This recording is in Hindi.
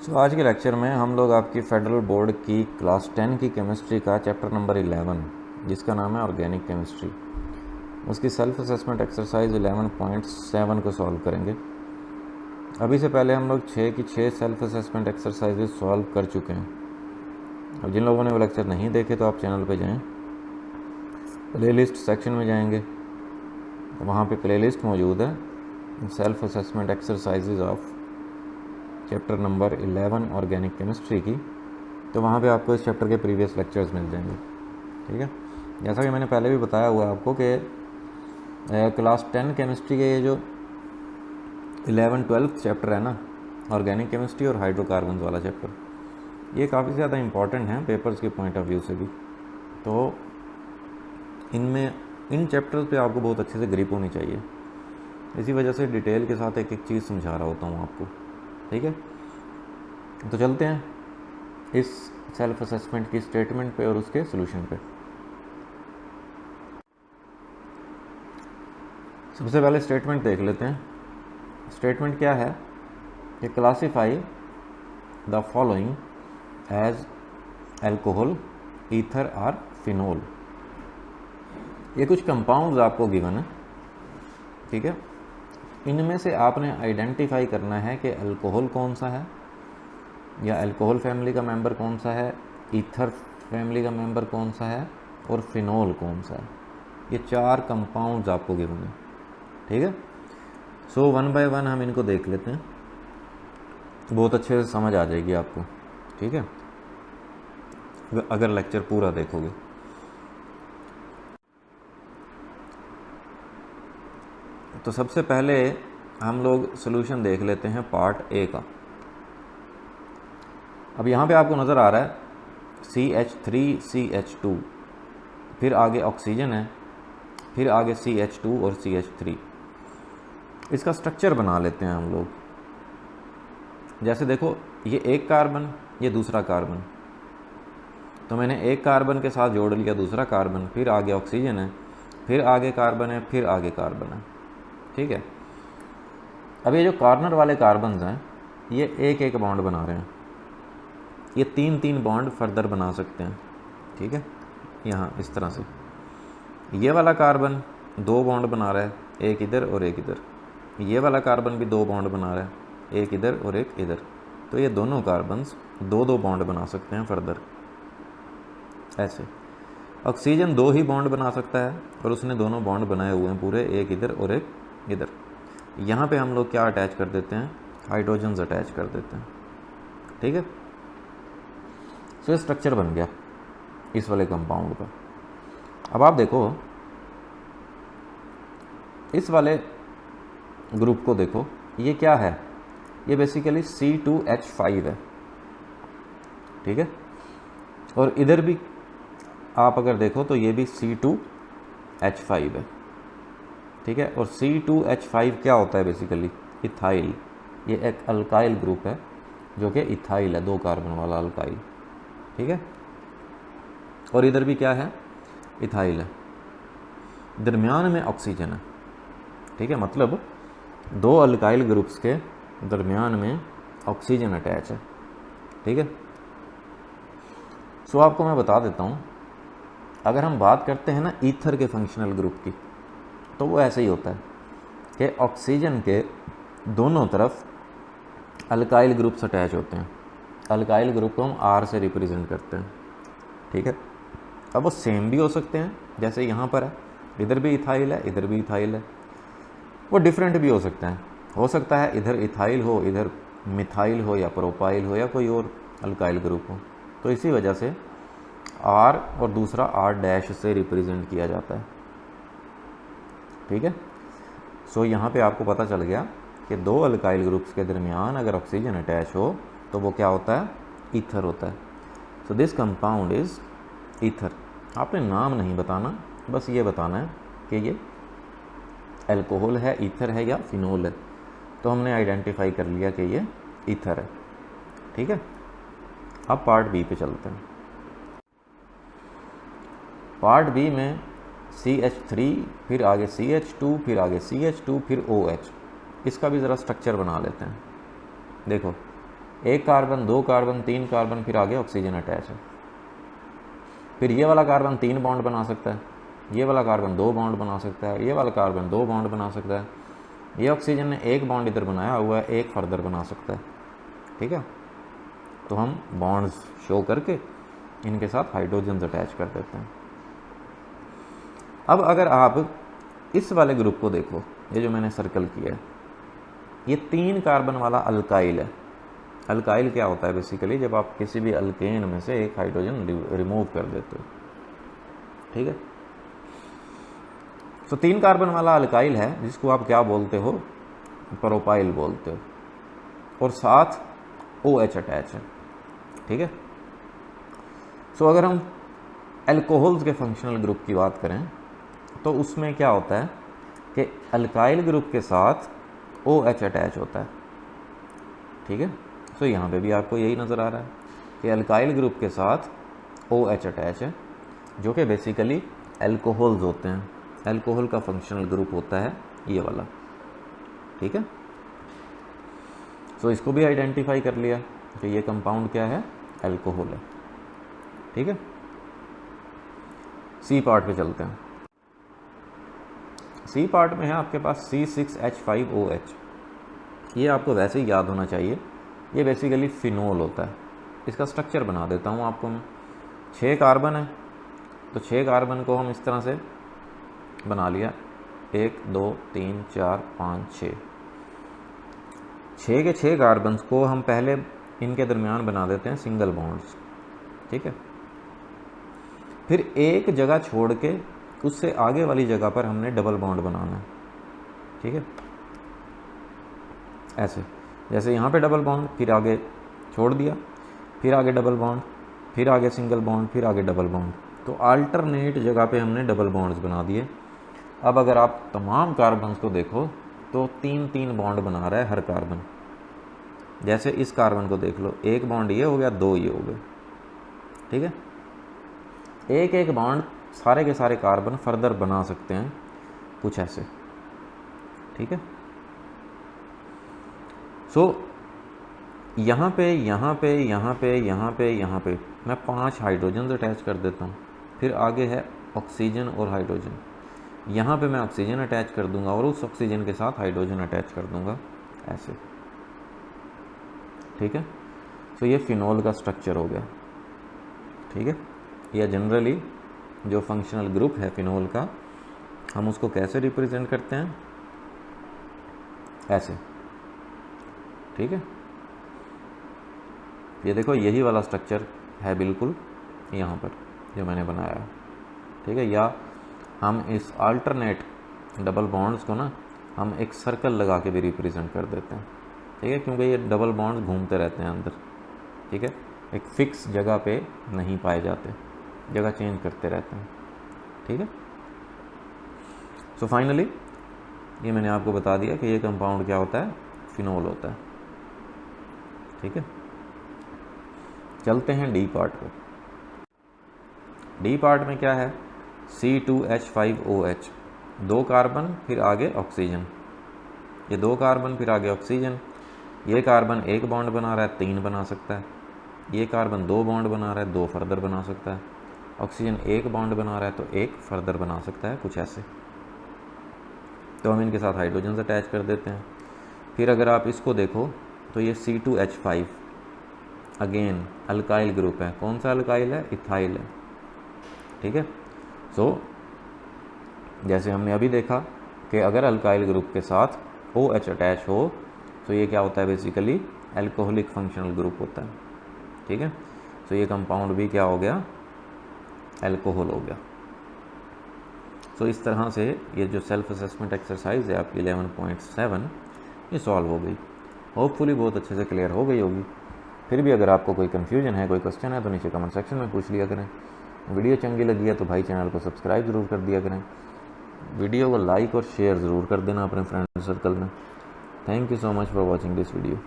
आज के लेक्चर में हम लोग आपकी फेडरल बोर्ड की क्लास 10 की केमिस्ट्री का चैप्टर नंबर 11 जिसका नाम है ऑर्गेनिक केमिस्ट्री, उसकी सेल्फ असेसमेंट एक्सरसाइज 11.7 को सॉल्व करेंगे। अभी से पहले हम लोग 6 की 6 सेल्फ असेसमेंट एक्सरसाइजेज सॉल्व कर चुके हैं। अब जिन लोगों ने वो लेक्चर नहीं देखे तो आप चैनल पे जाएं, प्लेलिस्ट सेक्शन में जाएंगे तो वहाँ पे प्लेलिस्ट मौजूद है self assessment exercises of chapter number 11 organic chemistry की। तो वहाँ पे आपको इस चैप्टर के प्रीवियस लेक्चर्स मिल जाएंगे। ठीक है, जैसा कि मैंने पहले भी बताया हुआ आपको कि क्लास 10 केमिस्ट्री के ये जो 11-12 चैप्टर है ना, ऑर्गेनिक केमिस्ट्री और हाइड्रोकार्बन वाला चैप्टर, ये काफ़ी ज़्यादा इंपॉर्टेंट हैं पेपर्स के पॉइंट ऑफ व्यू से भी। तो इनमें इन चैप्टर्स पे आपको बहुत अच्छे से ग्रिप होनी चाहिए, इसी वजह से डिटेल के साथ एक एक चीज़ समझा रहा होता हूँ आपको। ठीक है, तो चलते हैं इस सेल्फ असेसमेंट की स्टेटमेंट पे और उसके सॉल्यूशन पे। सबसे पहले स्टेटमेंट देख लेते हैं। स्टेटमेंट क्या है कि classify the following as alcohol, ether और फिनोल। ये कुछ कंपाउंड्स आपको गिवन है। ठीक है, इनमें से आपने आइडेंटिफाई करना है कि अल्कोहल कौन सा है या अल्कोहल फैमिली का मेंबर कौन सा है, ईथर फैमिली का मेंबर कौन सा है और फिनोल कौन सा है। ये 4 कंपाउंड्स आपको गिवन है। ठीक है, सो 1 बाय 1 हम इनको देख लेते हैं, बहुत अच्छे से समझ आ जाएगी आपको। ठीक है, अगर लेक्चर पूरा देखोगे। तो सबसे पहले हम लोग सॉल्यूशन देख लेते हैं पार्ट ए का। अब यहाँ पे आपको नज़र आ रहा है CH3CH2, फिर आगे ऑक्सीजन है, फिर आगे CH2 और CH3। इसका स्ट्रक्चर बना लेते हैं हम लोग। जैसे देखो, ये एक कार्बन, ये दूसरा कार्बन, तो मैंने एक कार्बन के साथ जोड़ लिया दूसरा कार्बन, फिर आगे ऑक्सीजन है, फिर आगे कार्बन है, फिर आगे कार्बन है। ठीक है, अब ये जो कॉर्नर वाले कार्बन हैं ये एक एक बॉन्ड बना रहे हैं, ये 3-3 बॉन्ड फर्दर बना सकते हैं। ठीक है, यहाँ इस तरह से ये वाला कार्बन 2 बॉन्ड बना रहा है, एक इधर और एक इधर। ये वाला कार्बन भी 2 बॉन्ड बना रहा है, एक इधर और एक इधर। तो ये दोनों कार्बन्स 2-2 बॉन्ड बना सकते हैं फर्दर। ऐसे ऑक्सीजन 2 ही बॉन्ड बना सकता है और उसने दोनों बॉन्ड बनाए हुए हैं पूरे, एक इधर और एक इधर। यहाँ पे हम लोग क्या अटैच कर देते हैं, हाइड्रोजन्स अटैच कर देते हैं। ठीक है, सो स्ट्रक्चर बन गया इस वाले कंपाउंड का। अब आप देखो इस वाले ग्रुप को, देखो ये क्या है, ये बेसिकली C2H5 है। ठीक है, और इधर भी आप अगर देखो तो ये भी C2H5 है। ठीक है, और C2H5 क्या होता है बेसिकली, इथाइल। ये एक अल्काइल ग्रुप है जो कि इथाइल है, 2 कार्बन वाला अल्काइल। ठीक है, और इधर भी क्या है, इथाइल है, दरमियान में ऑक्सीजन है। ठीक है, मतलब 2 अल्काइल ग्रुप्स के दरमियान में ऑक्सीजन अटैच है। ठीक है, सो आपको मैं बता देता हूँ, अगर हम बात करते हैं ना ईथर के फंक्शनल ग्रुप की, तो वो ऐसे ही होता है कि ऑक्सीजन के दोनों तरफ अल्काइल ग्रुप्स अटैच होते हैं। अल्काइल ग्रुप को हम R से रिप्रेजेंट करते हैं। ठीक है, अब वो सेम भी हो सकते हैं, जैसे यहाँ पर है, इधर भी इथाइल है, इधर भी इथाइल है। वो डिफरेंट भी हो सकता है इधर इथाइल हो, इधर मिथाइल हो, या प्रोपाइल हो, या कोई और अल्काइल ग्रुप हो। तो इसी वजह से R और दूसरा R' से रिप्रेजेंट किया जाता है। ठीक है, सो यहाँ पे आपको पता चल गया कि 2 अल्काइल ग्रुप्स के दरमियान अगर ऑक्सीजन अटैच हो तो वो क्या होता है, ईथर होता है। So this compound is ether. आपने नाम नहीं बताना, बस ये बताना है कि ये अल्कोहल है, ईथर है या फिनोल है। तो हमने आइडेंटिफाई कर लिया कि ये ईथर है। ठीक है, अब पार्ट बी पे चलते हैं। पार्ट बी में CH3, फिर आगे CH2, फिर आगे CH2, फिर OH। इसका भी ज़रा स्ट्रक्चर बना लेते हैं। देखो 1 कार्बन, 2 कार्बन, 3 कार्बन, फिर आगे ऑक्सीजन अटैच है। फिर ये वाला कार्बन 3 बॉन्ड बना सकता है, ये वाला कार्बन 2 बॉन्ड बना सकता है, ये वाला कार्बन 2 बॉन्ड बना सकता है, ये ऑक्सीजन ने 1 बॉन्ड इधर बनाया हुआ है, 1 फर्दर बना सकता है। ठीक है, तो हम बॉन्ड्स शो करके इनके साथ हाइड्रोजन अटैच कर देते हैं। अब अगर आप इस वाले ग्रुप को देखो, ये जो मैंने सर्कल किया है, ये 3 कार्बन वाला अल्काइल है। अल्काइल क्या होता है बेसिकली, जब आप किसी भी अल्केन में से एक हाइड्रोजन रिमूव कर देते हो। ठीक है, तो 3 कार्बन वाला अल्काइल है जिसको आप क्या बोलते हो, प्रोपाइल बोलते हो, और साथ OH अटैच है। ठीक है, सो अगर हम अल्कोहल्स के फंक्शनल ग्रुप की बात करें तो उसमें क्या होता है कि अल्काइल ग्रुप के साथ OH अटैच होता है। ठीक है, तो यहाँ पे भी आपको यही नज़र आ रहा है कि अल्काइल ग्रुप के साथ OH अटैच है, जो कि बेसिकली अल्कोहल्स होते हैं। अल्कोहल का फंक्शनल ग्रुप होता है ये वाला। ठीक है, तो इसको भी आइडेंटिफाई कर लिया कि ये कंपाउंड क्या है, अल्कोहल है। ठीक है, सी पार्ट पे चलते हैं। सी पार्ट में है आपके पास C6H5OH। ये आपको वैसे ही याद होना चाहिए, ये बेसिकली फिनोल होता है। इसका स्ट्रक्चर बना देता हूँ आपको मैं। 6 कार्बन है, तो 6 कार्बन को हम इस तरह से बना लिया, 1 2 3 4 5 6। 6 के 6 कार्बन्स को हम पहले इनके दरमियान बना देते हैं सिंगल बॉन्ड्स। ठीक है, फिर एक जगह छोड़ के उससे आगे वाली जगह पर हमने डबल बॉन्ड बनाना है। ठीक है, ऐसे जैसे यहाँ पे डबल बॉन्ड, फिर आगे छोड़ दिया, फिर आगे डबल बॉन्ड, फिर आगे सिंगल बॉन्ड, फिर आगे डबल बॉन्ड। तो अल्टरनेट जगह पे हमने डबल बॉन्ड्स बना दिए। अब अगर आप तमाम कार्बन्स को देखो तो 3-3 बॉन्ड बना रहा है हर कार्बन। जैसे इस कार्बन को देख लो, 1 बॉन्ड ये हो गया, 2 ये हो गए। ठीक है, एक एक बॉन्ड सारे के सारे कार्बन फर्दर बना सकते हैं, कुछ ऐसे। ठीक है, सो यहाँ पे यहाँ पे यहाँ पे यहाँ पे यहाँ पे मैं 5 हाइड्रोजन अटैच कर देता हूँ। फिर आगे है ऑक्सीजन और हाइड्रोजन, यहाँ पे मैं ऑक्सीजन अटैच कर दूंगा और उस ऑक्सीजन के साथ हाइड्रोजन अटैच कर दूंगा, ऐसे। ठीक है, तो ये फिनोल का स्ट्रक्चर हो गया। ठीक है, या जनरली जो फंक्शनल ग्रुप है फिनोल का, हम उसको कैसे रिप्रेजेंट करते हैं, ऐसे। ठीक है, ये देखो यही वाला स्ट्रक्चर है बिल्कुल यहाँ पर जो मैंने बनाया है। ठीक है, या हम इस अल्टरनेट डबल बॉन्ड्स को ना हम एक सर्कल लगा के भी रिप्रेजेंट कर देते हैं। ठीक है, क्योंकि ये डबल बॉन्ड्स घूमते रहते हैं अंदर। ठीक है, एक फिक्स जगह पे नहीं पाए जाते, जगह चेंज करते रहते हैं। ठीक है, सो फाइनली ये मैंने आपको बता दिया कि ये कंपाउंड क्या होता है, फिनोल होता है। ठीक है, चलते हैं डी पार्ट पे। डी पार्ट में क्या है, C2H5OH, 2 कार्बन फिर आगे ऑक्सीजन, ये 2 कार्बन फिर आगे ऑक्सीजन। ये कार्बन 1 बॉन्ड बना रहा है, 3 बना सकता है। ये कार्बन 2 बॉन्ड बना रहा है, 2 फर्दर बना सकता है। ऑक्सीजन 1 बॉन्ड बना रहा है तो 1 फर्दर बना सकता है, कुछ ऐसे। तो हम इनके साथ हाइड्रोजन अटैच कर देते हैं। फिर अगर आप इसको देखो तो ये C2H5 अगेन अल्काइल ग्रुप है। कौन सा अल्काइल है, इथाइल है। ठीक है, सो जैसे हमने अभी देखा कि अगर अल्काइल ग्रुप के साथ OH अटैच हो तो ये क्या होता है, बेसिकली अल्कोहलिक फंक्शनल ग्रुप होता है। ठीक है, तो ये कंपाउंड भी क्या हो गया, अल्कोहल हो गया। सो इस तरह से ये जो सेल्फ असेसमेंट एक्सरसाइज है आपकी 11.7 ये सॉल्व हो गई। होपफुली बहुत अच्छे से क्लियर हो गई होगी। फिर भी अगर आपको कोई कन्फ्यूजन है, कोई क्वेश्चन है तो नीचे कमेंट सेक्शन में पूछ लिया करें। वीडियो चंगी लगी है तो भाई चैनल को सब्सक्राइब ज़रूर कर दिया करें। वीडियो को लाइक और शेयर ज़रूर कर देना अपने फ्रेंड सर्कल में। Thank you so much for watching this video.